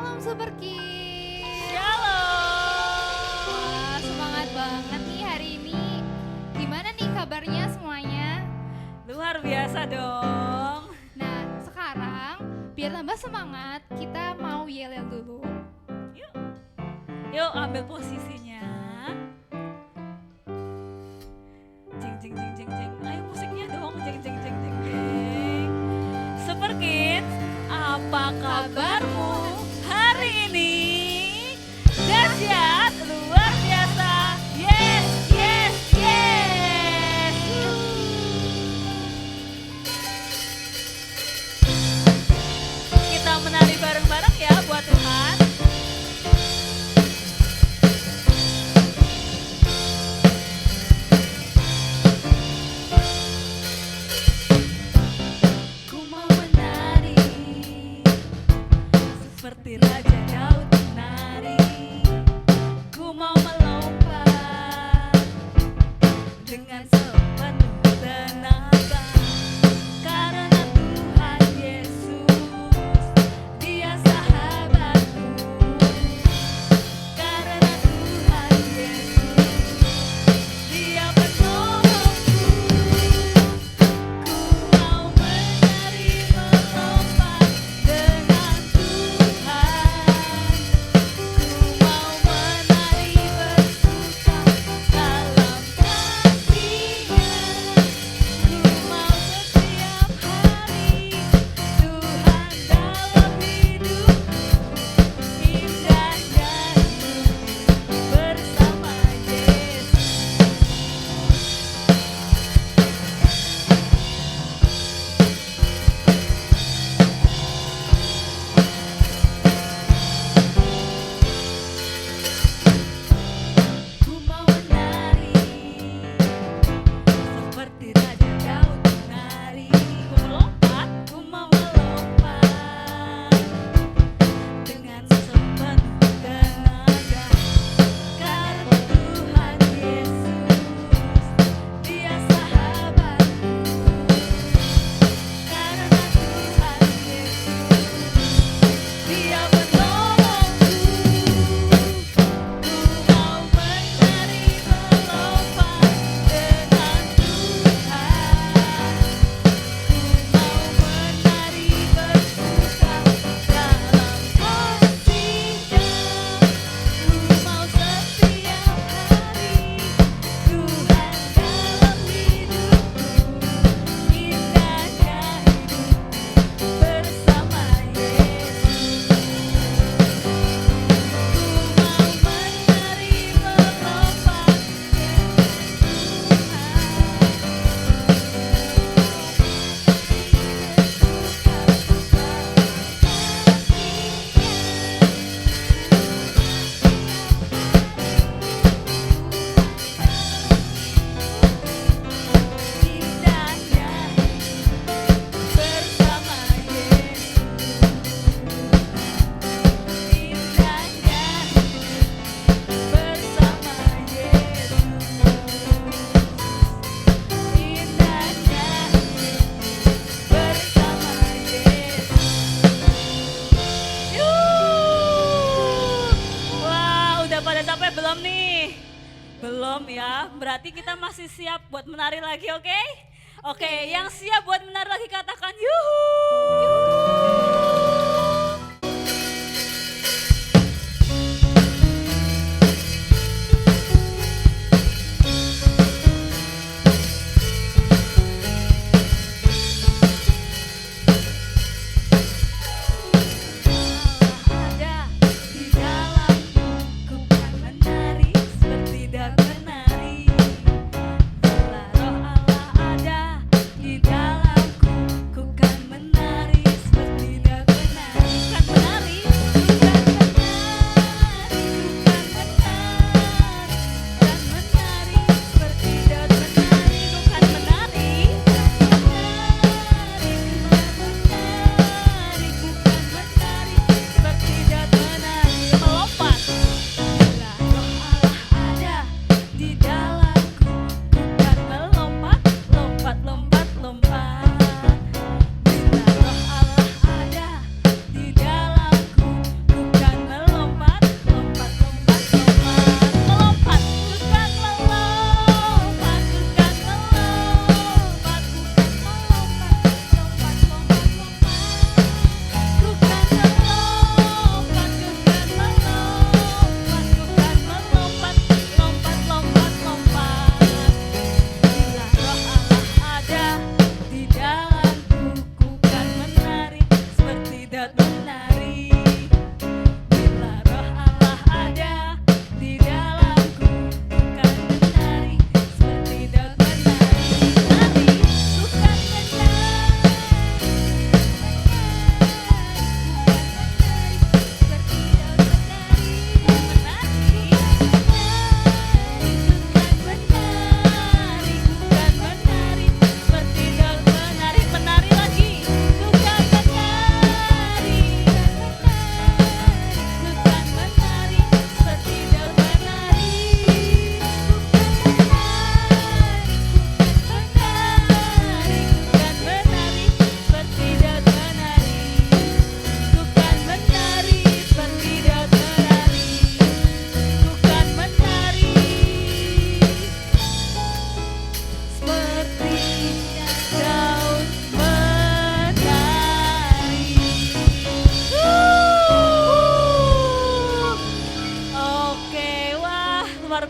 Shalom Super Kids. Shalom. Wah, semangat banget nih hari ini. Gimana nih kabarnya semuanya? Luar biasa dong. Nah, sekarang biar tambah semangat, kita mau yel-yel dulu. Yuk ambil posisinya. Jeng jeng jeng jeng jeng. Ayo musiknya dong. Jeng jeng jeng jeng jeng. Super Kids, apa kabarmu hari ini? Dahsyat, luar biasa. Yes, yes, yes. Kita menari bareng-bareng ya buat Tuhan. Ku mau menari seperti Raja Daud menari. Ku mau melompat dengan sepenuh tenaga. Karena Tuhan Yesus, Dia sahabatku. Karena Tuhan Yesus, Dia penolongku. Ku mau menari melompat dengan Tuhan. Ku mau menari bersuka dalam kasih-Nya. Ku mau setiap hari Tuhan dalam hidupku. Indahnya hidup bersama Yesus. Ku mau menari seperti Raja Daud menari. Ku mau melompat dengan sepenuh tenaga. Karena Tuhan Yesus, Dia sahabatku. Karena Tuhan Yesus, Dia penolongku. Ku mau menari melompat dengan Tuhan. Ku mau menari bersuka dalam kasih-Nya. Ku mau setiap hari Tuhan dalam hidupku. Indahnya hidup bersama Yesus. Ku mau menari melompat indahnya bersama Yesus. Indahnya bersama Yesus. Indahnya bersama Yesus. Wah, udah pada capek belum nih? Belum ya, berarti kita masih siap buat menari lagi, oke? Oke, yang siap buat menari lagi katakan yuhu. Ada di dalamku, ku kan menari seperti Daud menari. Bila Roh Allah ada di dalamku, ku kan menari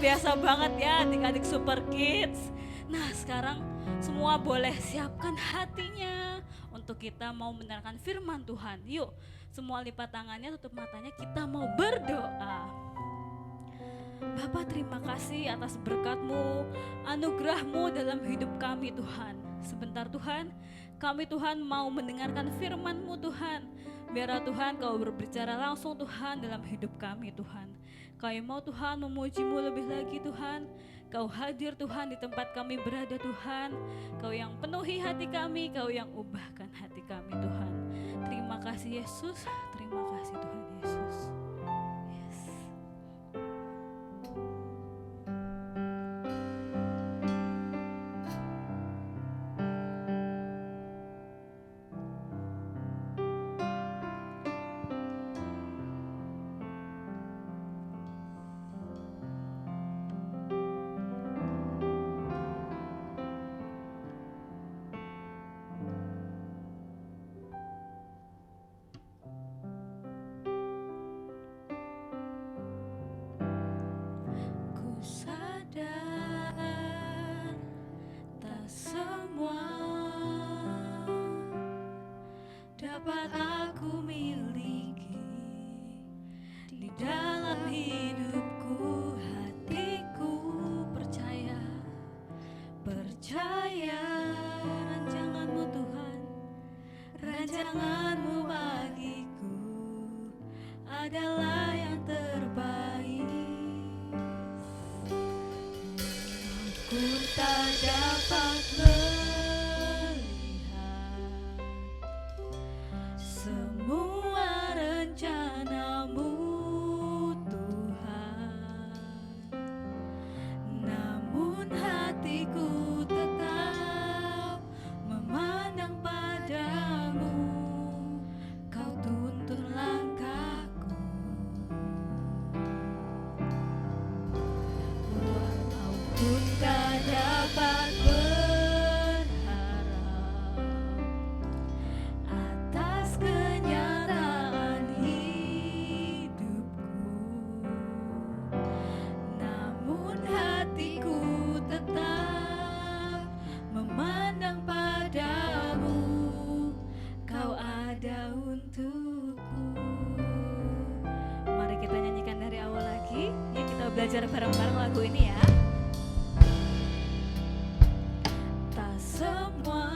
biasa banget ya adik-adik Super Kids. Nah sekarang semua boleh siapkan hatinya untuk kita mau mendengarkan firman Tuhan. Yuk semua lipat tangannya, tutup matanya, kita mau berdoa. Bapak terima kasih atas berkat-Mu, anugerah-Mu dalam hidup kami Tuhan. Sebentar Tuhan, kami Tuhan mau mendengarkan firman-Mu Tuhan. Biarlah Tuhan Kau berbicara langsung Tuhan dalam hidup kami Tuhan. Kami mau Tuhan memuji-Mu lebih lagi Tuhan. Kau hadir Tuhan di tempat kami berada Tuhan. Kau yang penuhi hati kami, Kau yang ubahkan hati kami Tuhan. Terima kasih Yesus, terima kasih Tuhan Yesus. Yes. Ku sadar tak semua dapat aku miliki di dalam hidupku. Hatiku percaya, percaya rancangan-Mu Tuhan, rancangan-Mu bagiku adalah yang terbaik. Ku tak dapat melihat semua rencana-Mu Tuhan, namun hatiku tetap memandang padamu. Kau tuntun langkahku, walaupun tak dapat berharap atas kenyataan hidupku, namun hatiku tetap memandang padamu. Kau ada untukku. Mari kita nyanyikan dari awal lagi. Yuk kita belajar bareng-bareng lagu ini ya. Tak semua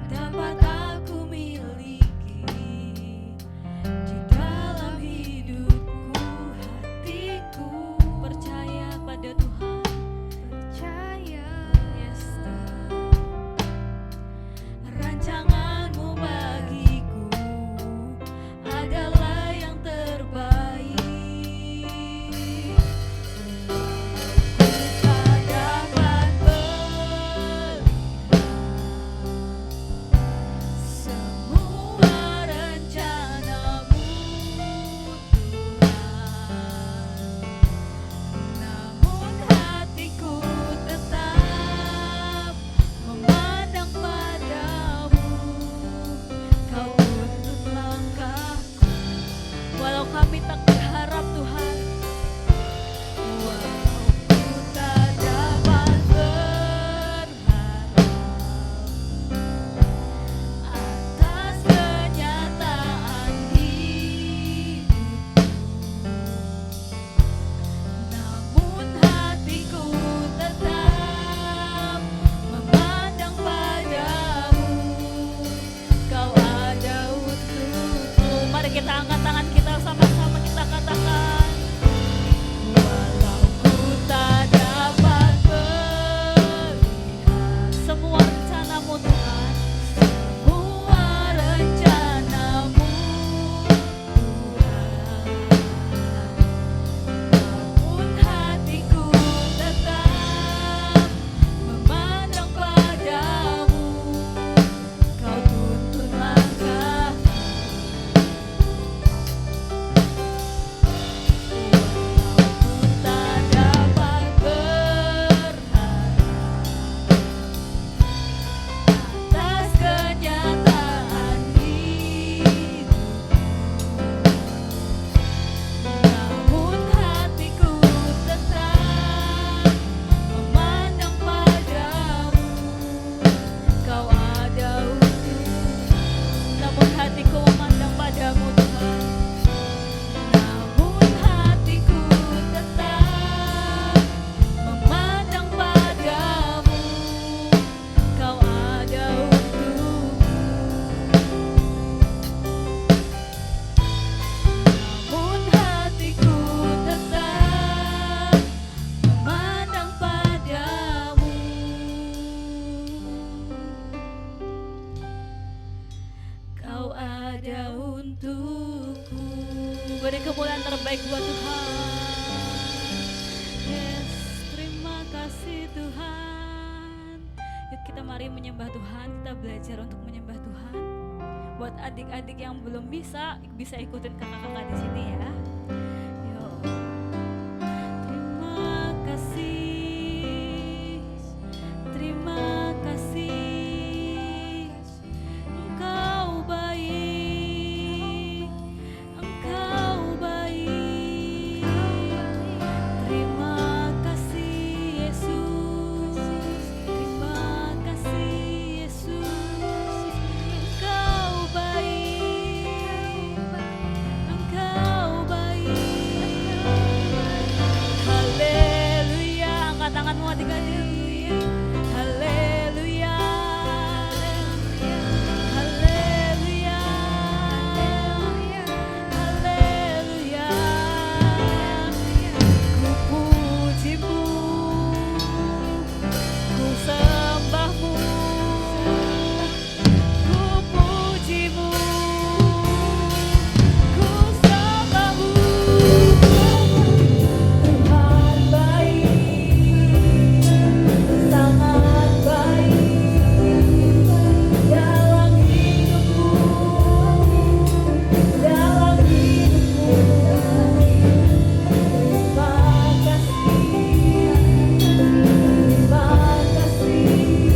dapat aku miliki di dalam hidupku. Hatiku percaya pada Tuhan, percaya yes Tuhan. Rancangan-Mu bagiku adalah yang terbaik. ada untukku. Beri kemuliaan terbaik buat Tuhan. Yes, terima kasih Tuhan. Yuk kita mari menyembah Tuhan, kita belajar untuk menyembah Tuhan. Buat adik-adik yang belum bisa ikutin kakak-kakak di sini ya. Yuk. Terima kasih, terima kasih. Engkau baik, Engkau baik. Terima kasih Yesus, terima kasih Yesus. Engkau baik, Engkau baik. Haleluya, angkat tanganmu adik-adik. Haleluya, haleluya, haleluya. Ku pujimu, ku sembahmu, ku pujimu, ku sembahmu. Tuhan baik, sangat baik dalam hidupku, dalam hidupku. Terima kasih, terima kasih, terima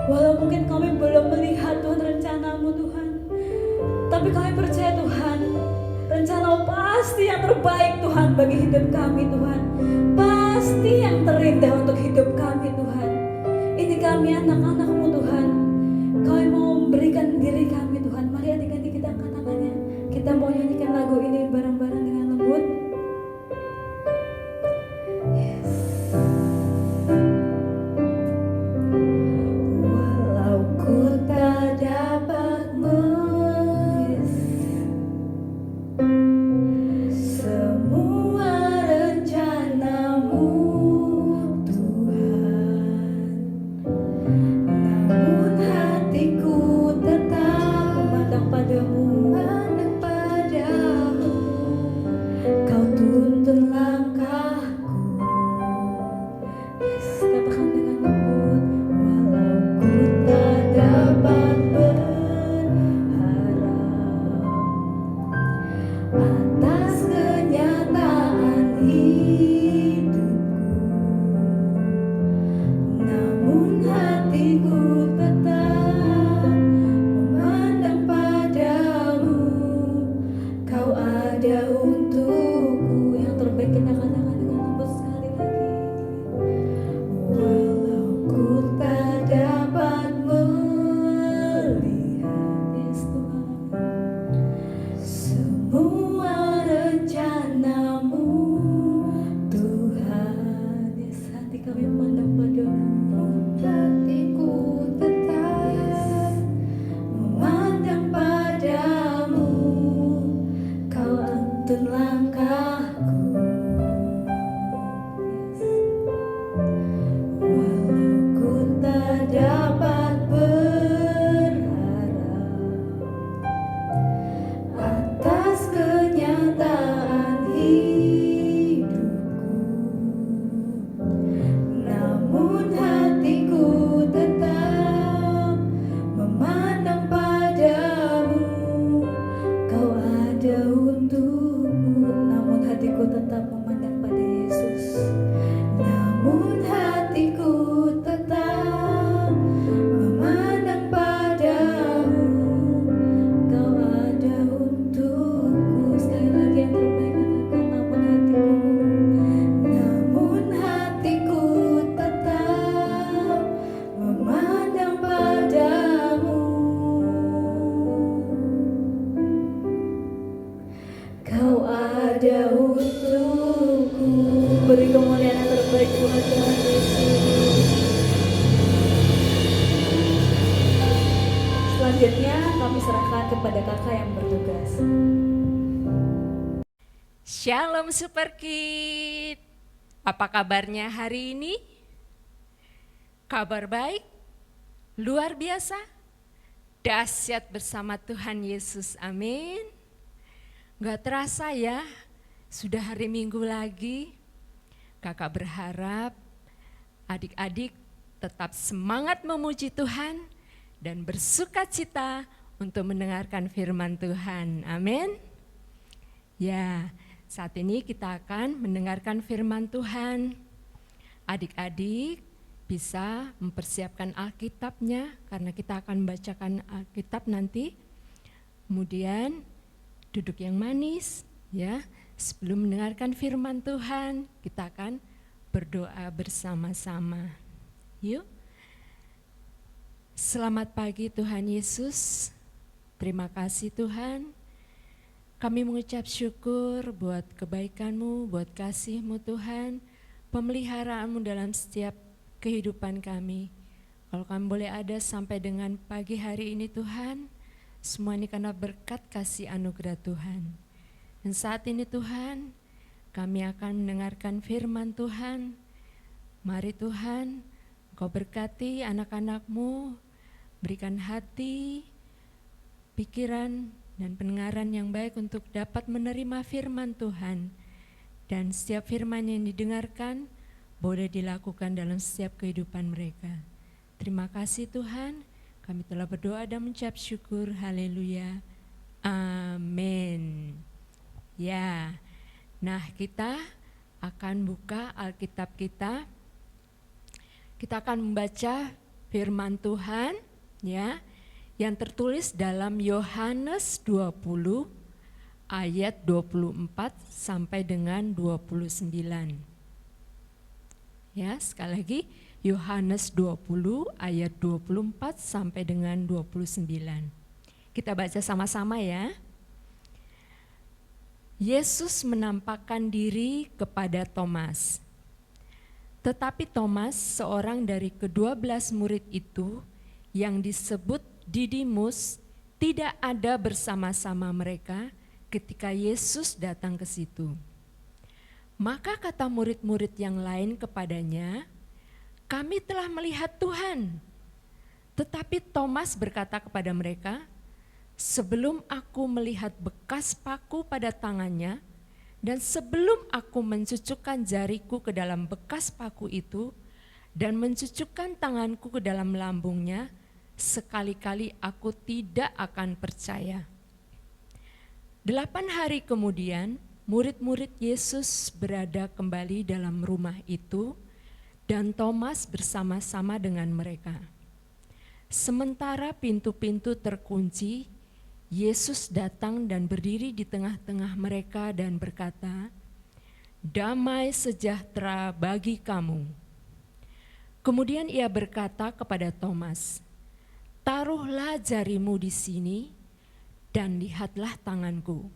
Walau mungkin kami belum melihat Tuhan rencanamu Tuhan, tapi kami percaya Tuhan, rencanamu pasti yang terbaik Tuhan bagi hidup kami Tuhan. Pasti yang terindah untuk hidup kami Tuhan. Ini kami anak-anakmu Tuhan. Kami mau memberikan diri kami Tuhan. Mari adik-adik kita angkat tangannya. Kita mau nyanyikan lagu ini bareng-bareng dengan lembut. Semua rencanamu Tuhan. namun hatiku tetap memandang padamu. Kau ada untukku. Yang terbaik kita katakan dengan lembut sekali lagi. Walau ku tak dapat melihat, yes Tuhan, semua rencanamu, Tuhan, yes, hati kami memandang padamu. Hatiku tetap memandang padamu. Kau tuntun langkahku, yes. Walau ku tak dapat berharap atas kenyataan hidupku, namun hatiku tetap memandang padamu. Kau ada untukku, namun hatiku tetap memandang pada Yesus. Namun hatiku tetap memandang padamu. Kau ada untukku. Sekali lagi yang terbaik katakan, namun hatiku tetap memandang padamu. Kau ada untukku. Beri kemuliaan yang terbaik Tuhan Yesus. Selanjutnya kami serahkan kepada kakak yang bertugas. Shalom Super Kid. Apa kabarnya hari ini? Kabar baik? Luar biasa? Dahsyat bersama Tuhan Yesus, amin. Gak terasa ya, sudah hari Minggu lagi. Kakak berharap adik-adik tetap semangat memuji Tuhan dan bersuka cita untuk mendengarkan firman Tuhan, amin. Ya, saat ini kita akan mendengarkan firman Tuhan. Adik-adik bisa mempersiapkan Alkitabnya karena kita akan membacakan Alkitab nanti. Kemudian duduk yang manis ya. Sebelum mendengarkan firman Tuhan, kita akan berdoa bersama-sama. Yuk. Selamat pagi Tuhan Yesus. Terima kasih Tuhan. Kami mengucap syukur buat kebaikan-Mu, buat kasih-Mu Tuhan, pemeliharaan-Mu dalam setiap kehidupan kami. Kalau kami boleh ada sampai dengan pagi hari ini Tuhan, semua ini karena berkat kasih anugerah Tuhan. Dan saat ini Tuhan, kami akan mendengarkan firman Tuhan. Mari Tuhan, Engkau berkati anak-anak-Mu, berikan hati, pikiran, dan pendengaran yang baik untuk dapat menerima firman Tuhan. Dan setiap firman yang didengarkan boleh dilakukan dalam setiap kehidupan mereka. Terima kasih Tuhan, kami telah berdoa dan mengucap syukur, haleluya, amin. Ya, nah kita akan buka Alkitab kita. Kita akan membaca firman Tuhan ya, yang tertulis dalam Yohanes 20 ayat 24 sampai dengan 29. Ya, sekali lagi Yohanes 20 ayat 24 sampai dengan 29. Kita baca sama-sama ya. Yesus menampakkan diri kepada Thomas. Tetapi Thomas, seorang dari ke-12 murid itu yang disebut Didimus, tidak ada bersama-sama mereka ketika Yesus datang ke situ. Maka kata murid-murid yang lain kepadanya, "Kami telah melihat Tuhan." Tetapi Thomas berkata kepada mereka, "Sebelum aku melihat bekas paku pada tangannya, dan sebelum aku mencucukkan jariku ke dalam bekas paku itu, dan mencucukkan tanganku ke dalam lambungnya, sekali-kali aku tidak akan percaya." 8 hari kemudian, murid-murid Yesus berada kembali dalam rumah itu, dan Thomas bersama-sama dengan mereka. Sementara pintu-pintu terkunci, Yesus datang dan berdiri di tengah-tengah mereka dan berkata, "Damai sejahtera bagi kamu." Kemudian ia berkata kepada Thomas, "Taruhlah jarimu di sini dan lihatlah tanganku.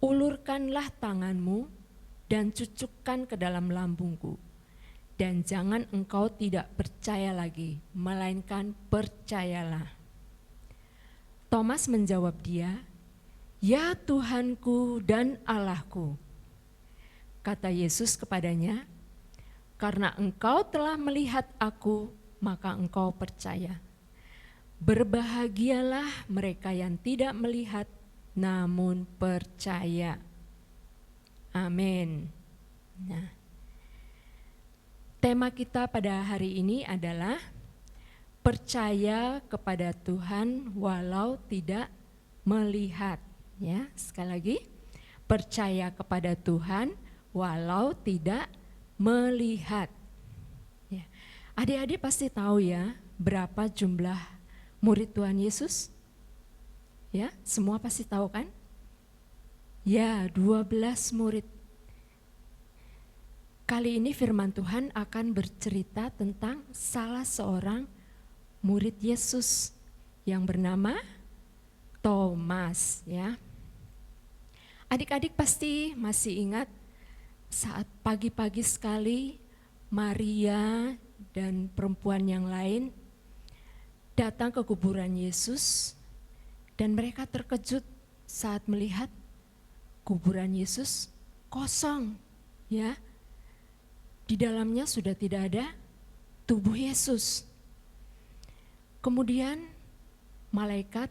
Ulurkanlah tanganmu dan cucukkan ke dalam lambungku. Dan jangan engkau tidak percaya lagi, melainkan percayalah." Thomas menjawab dia, "Ya Tuhanku dan Allahku." Kata Yesus kepadanya, "Karena engkau telah melihat aku, maka engkau percaya. Berbahagialah mereka yang tidak melihat, namun percaya." Amin. Nah, tema kita pada hari ini adalah percaya kepada Tuhan walau tidak melihat. Ya, sekali lagi, percaya kepada Tuhan walau tidak melihat. Ya. Adik-adik pasti tahu ya berapa jumlah murid Tuhan Yesus? Ya, semua pasti tahu kan? Ya, 12 murid. Kali ini firman Tuhan akan bercerita tentang salah seorang murid Yesus yang bernama Thomas, ya. Adik-adik pasti masih ingat saat pagi-pagi sekali Maria dan perempuan yang lain datang ke kuburan Yesus dan mereka terkejut saat melihat kuburan Yesus kosong, ya. Di dalamnya sudah tidak ada tubuh Yesus. Kemudian malaikat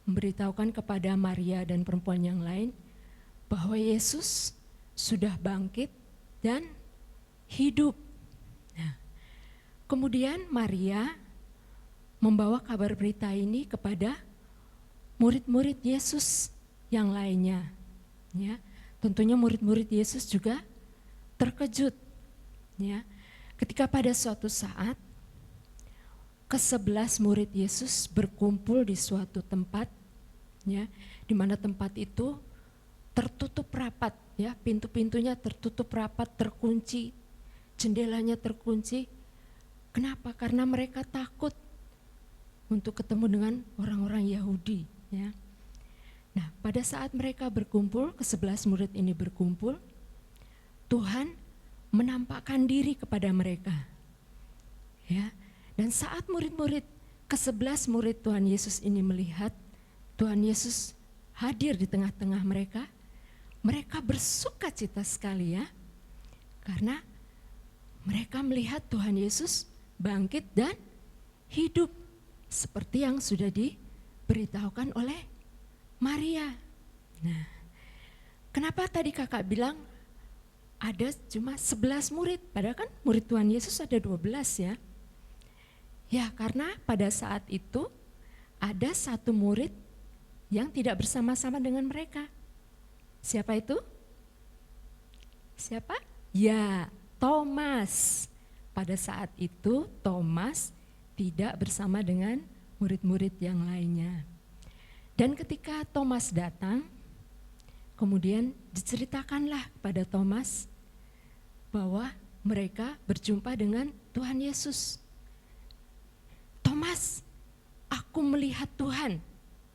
memberitahukan kepada Maria dan perempuan yang lain bahwa Yesus sudah bangkit dan hidup. Nah, kemudian Maria membawa kabar berita ini kepada murid-murid Yesus yang lainnya. Ya, tentunya murid-murid Yesus juga terkejut, ya, ketika pada suatu saat ke-11 murid Yesus berkumpul di suatu tempat, ya, di mana tempat itu tertutup rapat, ya, pintu-pintunya tertutup rapat, terkunci, jendelanya terkunci. Kenapa? Karena mereka takut untuk ketemu dengan orang-orang Yahudi, ya. Nah, pada saat mereka berkumpul, ke-11 murid ini berkumpul, Tuhan menampakkan diri kepada mereka. Ya, dan saat murid-murid ke-11 murid Tuhan Yesus ini melihat Tuhan Yesus hadir di tengah-tengah mereka, mereka bersukacita sekali, ya. Karena mereka melihat Tuhan Yesus bangkit dan hidup seperti yang sudah diberitahukan oleh Maria. Nah, kenapa tadi kakak bilang ada cuma 11 murid, padahal kan murid Tuhan Yesus ada 12, ya. Ya, karena pada saat itu ada satu murid yang tidak bersama-sama dengan mereka. Siapa itu? Siapa? Ya, Thomas. Pada saat itu Thomas tidak bersama dengan murid-murid yang lainnya. Dan ketika Thomas datang, kemudian diceritakanlah kepada Thomas bahwa mereka berjumpa dengan Tuhan Yesus. "Thomas, aku melihat Tuhan,"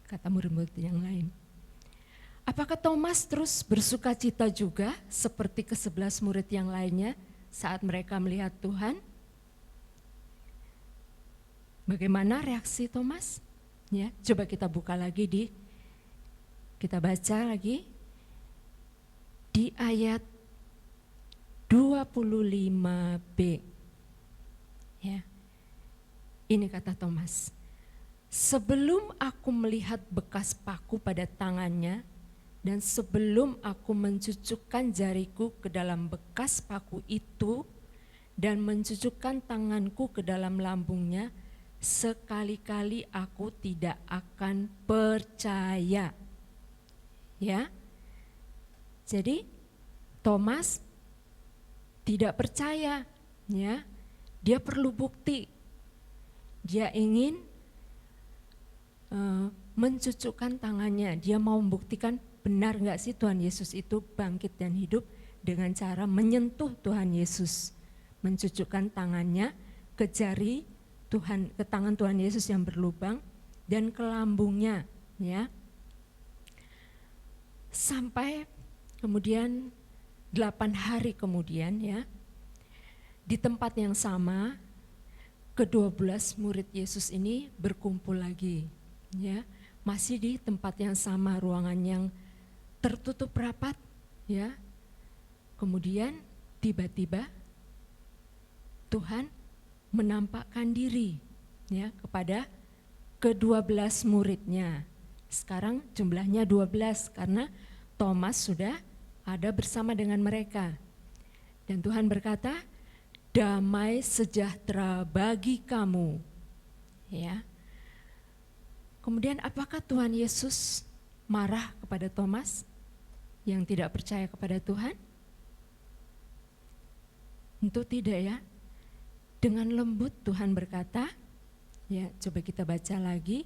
kata murid-murid yang lain. Apakah Thomas terus bersukacita juga seperti ke-11 murid yang lainnya saat mereka melihat Tuhan? Bagaimana reaksi Thomas? Ya, coba kita buka lagi kita baca lagi di ayat 25b. Ya. Ini kata Thomas, "Sebelum aku melihat bekas paku pada tangannya dan sebelum aku mencucukkan jariku ke dalam bekas paku itu dan mencucukkan tanganku ke dalam lambungnya, sekali-kali aku tidak akan percaya." Ya. Jadi Thomas tidak percaya, ya. Dia perlu bukti. Dia ingin mencucukkan tangannya. Dia mau membuktikan benar nggak sih Tuhan Yesus itu bangkit dan hidup dengan cara menyentuh Tuhan Yesus, mencucukkan tangannya ke jari Tuhan, ke tangan Tuhan Yesus yang berlubang dan ke lambungnya, ya. Sampai kemudian 8 hari kemudian, ya, di tempat yang sama ke-12 murid Yesus ini berkumpul lagi, ya, masih di tempat yang sama, ruangan yang tertutup rapat, ya. Kemudian tiba-tiba Tuhan menampakkan diri, ya, kepada ke-12 muridnya. Sekarang jumlahnya 12 karena Thomas sudah ada bersama dengan mereka. Dan Tuhan berkata, damai sejahtera bagi kamu. Ya. Kemudian apakah Tuhan Yesus marah kepada Thomas yang tidak percaya kepada Tuhan? Tentu tidak, ya. Dengan lembut Tuhan berkata, ya, coba kita baca lagi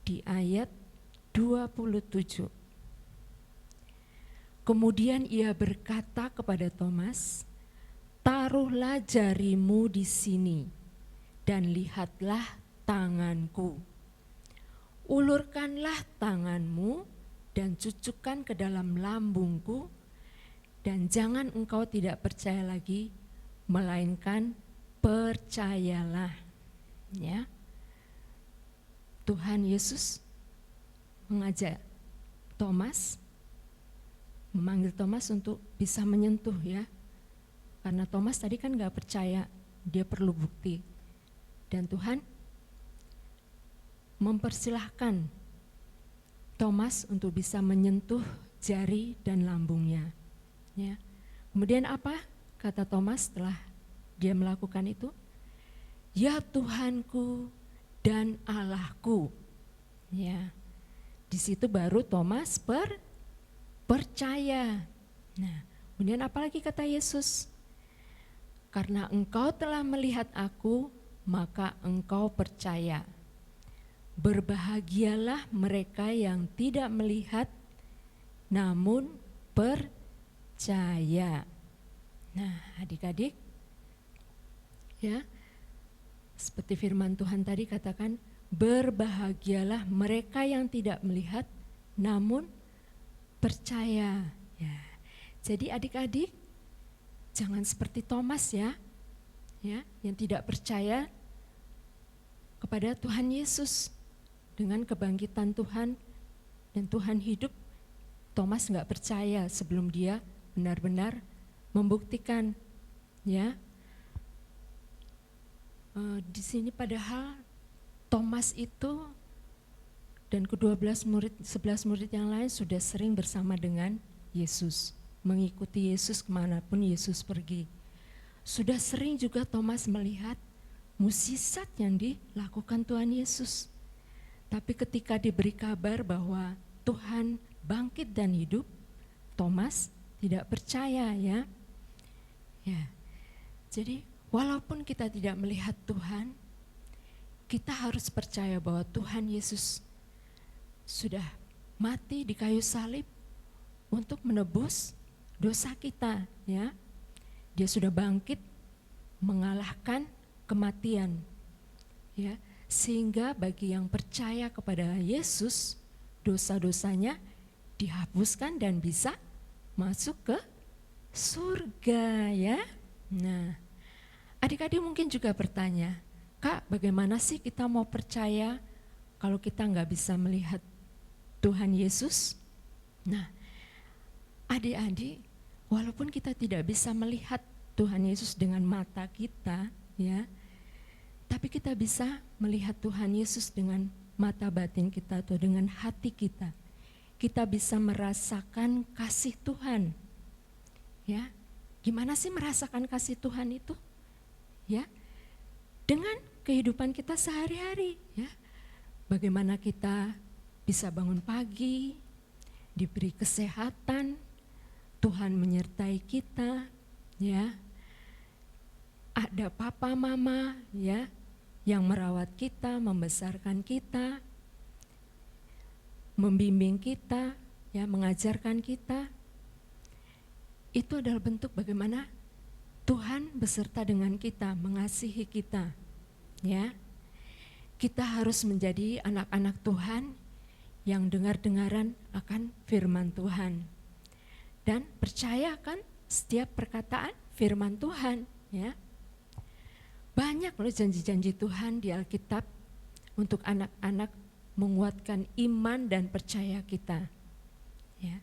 di ayat 27. Kemudian ia berkata kepada Thomas, taruhlah jarimu di sini dan lihatlah tanganku. Ulurkanlah tanganmu dan cucukkan ke dalam lambungku, dan jangan engkau tidak percaya lagi, melainkan percayalah. Ya. Tuhan Yesus mengajak Thomas, memanggil Thomas untuk bisa menyentuh, ya. Karena Thomas tadi kan gak percaya, dia perlu bukti. Dan Tuhan mempersilahkan Thomas untuk bisa menyentuh jari dan lambungnya. Ya. Kemudian apa kata Thomas setelah dia melakukan itu? Ya Tuhanku dan Allahku. Ya. Di situ baru Thomas percaya. Nah, kemudian apa lagi kata Yesus? Karena engkau telah melihat aku, maka engkau percaya. Berbahagialah mereka yang tidak melihat, namun percaya. Nah, adik-adik, ya, seperti firman Tuhan tadi katakan, berbahagialah mereka yang tidak melihat, namun percaya. Ya. Jadi adik-adik, jangan seperti Thomas, ya, yang tidak percaya kepada Tuhan Yesus. Dengan kebangkitan Tuhan dan Tuhan hidup, Thomas nggak percaya sebelum dia benar-benar membuktikan, ya. Di sini padahal Thomas itu dan ke-12 murid, 11 murid yang lain sudah sering bersama dengan Yesus, mengikuti Yesus kemanapun Yesus pergi. Sudah sering juga Thomas melihat mukjizat yang dilakukan Tuhan Yesus. Tapi ketika diberi kabar bahwa Tuhan bangkit dan hidup, Thomas tidak percaya, ya. Ya. Jadi walaupun kita tidak melihat Tuhan, kita harus percaya bahwa Tuhan Yesus sudah mati di kayu salib untuk menebus dosa kita, ya. Dia sudah bangkit mengalahkan kematian, ya. Sehingga bagi yang percaya kepada Yesus, dosa-dosanya dihapuskan dan bisa masuk ke surga, ya. Nah, adik-adik mungkin juga bertanya, Kak, bagaimana sih kita mau percaya kalau kita nggak bisa melihat Tuhan Yesus? Nah, adik-adik, walaupun kita tidak bisa melihat Tuhan Yesus dengan mata kita, ya, tapi kita bisa melihat Tuhan Yesus dengan mata batin kita atau dengan hati kita. Kita bisa merasakan kasih Tuhan. Ya, gimana sih merasakan kasih Tuhan itu? Ya, dengan kehidupan kita sehari-hari, ya. Bagaimana kita bisa bangun pagi, diberi kesehatan, Tuhan menyertai kita, ya. Ada papa mama ya yang merawat kita, membesarkan kita, membimbing kita, ya, mengajarkan kita. Itu adalah bentuk bagaimana Tuhan beserta dengan kita, mengasihi kita, ya. Kita harus menjadi anak-anak Tuhan yang dengar-dengaran akan firman Tuhan dan percayakan setiap perkataan firman Tuhan, ya. Banyak loh janji-janji Tuhan di Alkitab untuk anak-anak menguatkan iman dan percaya kita, ya.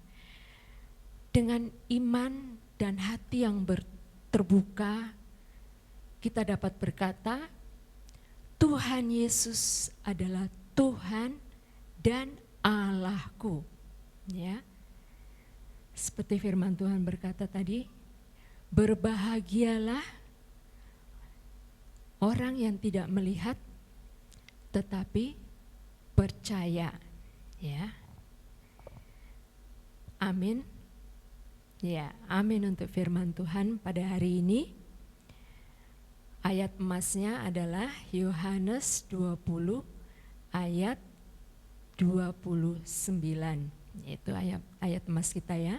Dengan iman dan hati yang terbuka, kita dapat berkata, Tuhan Yesus adalah Tuhan dan Allahku, ya. Seperti firman Tuhan berkata tadi, berbahagialah orang yang tidak melihat tetapi percaya, ya. Amin. Ya, amin untuk firman Tuhan pada hari ini. Ayat emasnya adalah Yohanes 20 ayat 29. Itu ayat emas kita, ya.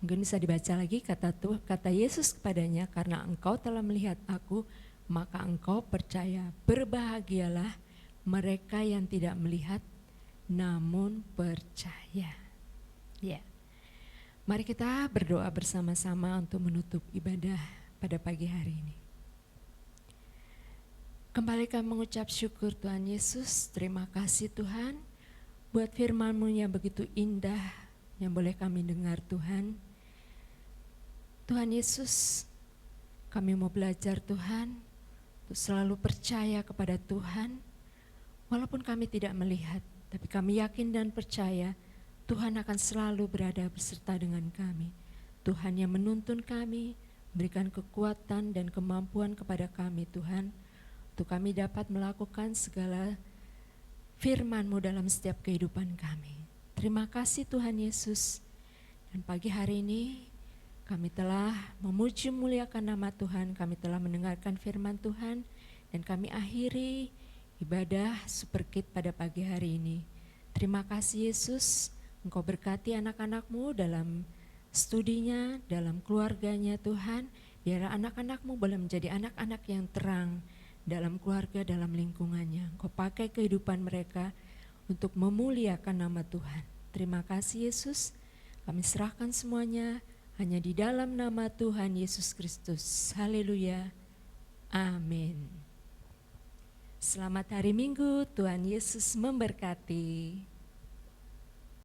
Mungkin bisa dibaca lagi, kata Yesus kepadanya, karena engkau telah melihat aku, maka engkau percaya. Berbahagialah mereka yang tidak melihat namun percaya. Ya. Mari kita berdoa bersama-sama untuk menutup ibadah pada pagi hari ini. Kembali kami mengucap syukur Tuhan Yesus, terima kasih Tuhan buat firman-Mu yang begitu indah yang boleh kami dengar Tuhan. Tuhan Yesus, kami mau belajar Tuhan untuk selalu percaya kepada Tuhan walaupun kami tidak melihat, tapi kami yakin dan percaya Tuhan akan selalu berada beserta dengan kami. Tuhan yang menuntun kami, berikan kekuatan dan kemampuan kepada kami Tuhan, untuk kami dapat melakukan segala firman-Mu dalam setiap kehidupan kami. Terima kasih Tuhan Yesus. Dan pagi hari ini kami telah memuji muliakan nama Tuhan, kami telah mendengarkan firman Tuhan, dan kami akhiri ibadah Super Kid pada pagi hari ini. Terima kasih Yesus. Engkau berkati anak-anak-Mu dalam studinya, dalam keluarganya Tuhan. Biar anak-anak-Mu boleh menjadi anak-anak yang terang dalam keluarga, dalam lingkungannya. Engkau pakai kehidupan mereka untuk memuliakan nama Tuhan. Terima kasih Yesus. Kami serahkan semuanya hanya di dalam nama Tuhan Yesus Kristus. Haleluya. Amin. Selamat hari Minggu, Tuhan Yesus memberkati.